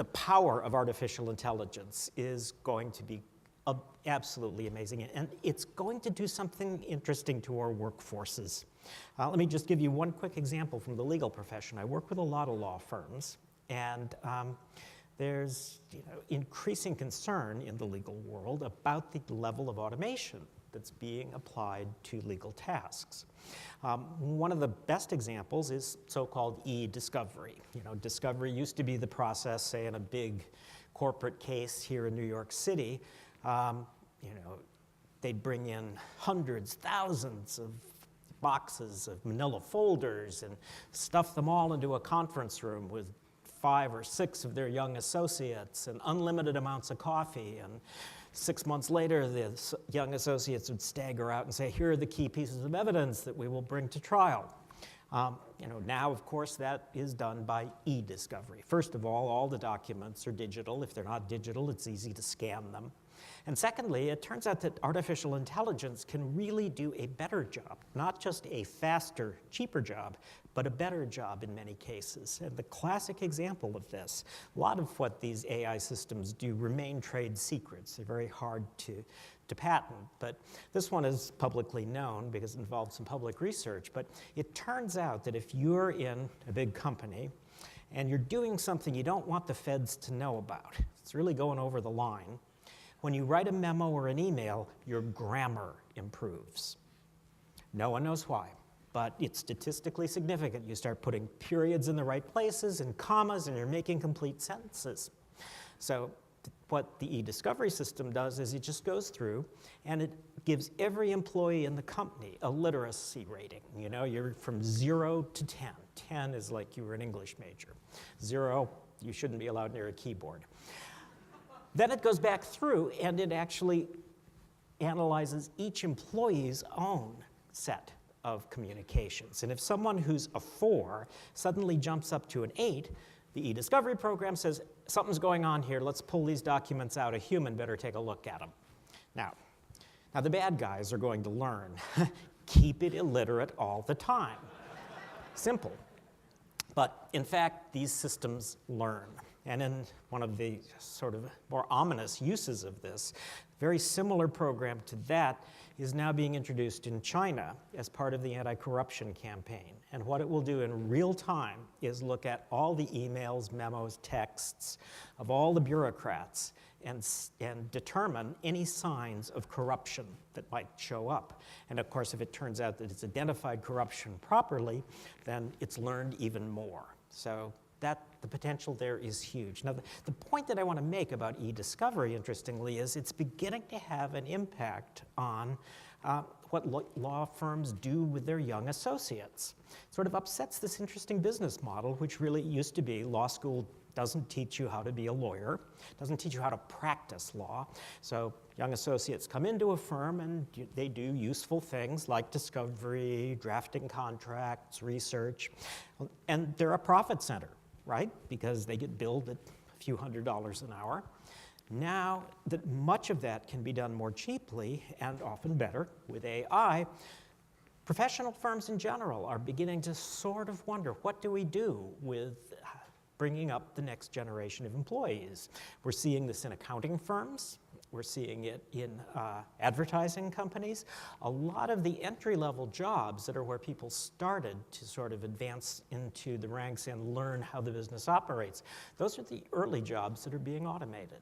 the power of artificial intelligence is going to be absolutely amazing, and it's going to do something interesting to our workforces. Let me just give you one quick example from the legal profession. I work with a lot of law firms, and there's increasing concern in the legal world about the level of automation that's being applied to legal tasks. One of the best examples is so-called e-discovery. Discovery used to be the process, say, in a big corporate case here in New York City. They'd bring in hundreds, thousands of boxes of manila folders and stuff them all into a conference room with 5 or 6 of their young associates and unlimited amounts of coffee. And 6 months later, the young associates would stagger out and say, here are the key pieces of evidence that we will bring to trial. Now, of course, that is done by e-discovery. First of all the documents are digital. If they're not digital, it's easy to scan them. And secondly, it turns out that artificial intelligence can really do a better job, not just a faster, cheaper job, but a better job in many cases. And the classic example of this, a lot of what these AI systems do remain trade secrets. They're very hard to patent, but this one is publicly known because it involves some public research. But it turns out that if you're in a big company and you're doing something you don't want the feds to know about, it's really going over the line, when you write a memo or an email, your grammar improves. No one knows why, but it's statistically significant. You start putting periods in the right places and commas, and you're making complete sentences. So what the e-discovery system does is it just goes through and it gives every employee in the company a literacy rating. You're from 0 to 10. 10 is like you were an English major. 0, you shouldn't be allowed near a keyboard. Then it goes back through and it actually analyzes each employee's own set of communications. And if someone who's a 4 suddenly jumps up to an 8, the e-discovery program says, something's going on here, let's pull these documents out, a human better take a look at them. Now the bad guys are going to learn. Keep it illiterate all the time. Simple. But in fact, these systems learn. And in one of the sort of more ominous uses of this, very similar program to that is now being introduced in China as part of the anti-corruption campaign. And what it will do in real time is look at all the emails, memos, texts of all the bureaucrats and determine any signs of corruption that might show up. And of course, if it turns out that it's identified corruption properly, then it's learned even more. So the potential there is huge. Now, the point that I want to make about e-discovery, interestingly, is it's beginning to have an impact on what law firms do with their young associates. It sort of upsets this interesting business model, which really used to be law school doesn't teach you how to be a lawyer, doesn't teach you how to practice law. So young associates come into a firm and they do useful things like discovery, drafting contracts, research, and they're a profit center, right? Because they get billed at a few $100s an hour. Now that much of that can be done more cheaply and often better with AI, professional firms in general are beginning to sort of wonder, what do we do with bringing up the next generation of employees? We're seeing this in accounting firms. We're seeing it in advertising companies. A lot of the entry-level jobs that are where people started to sort of advance into the ranks and learn how the business operates, those are the early jobs that are being automated.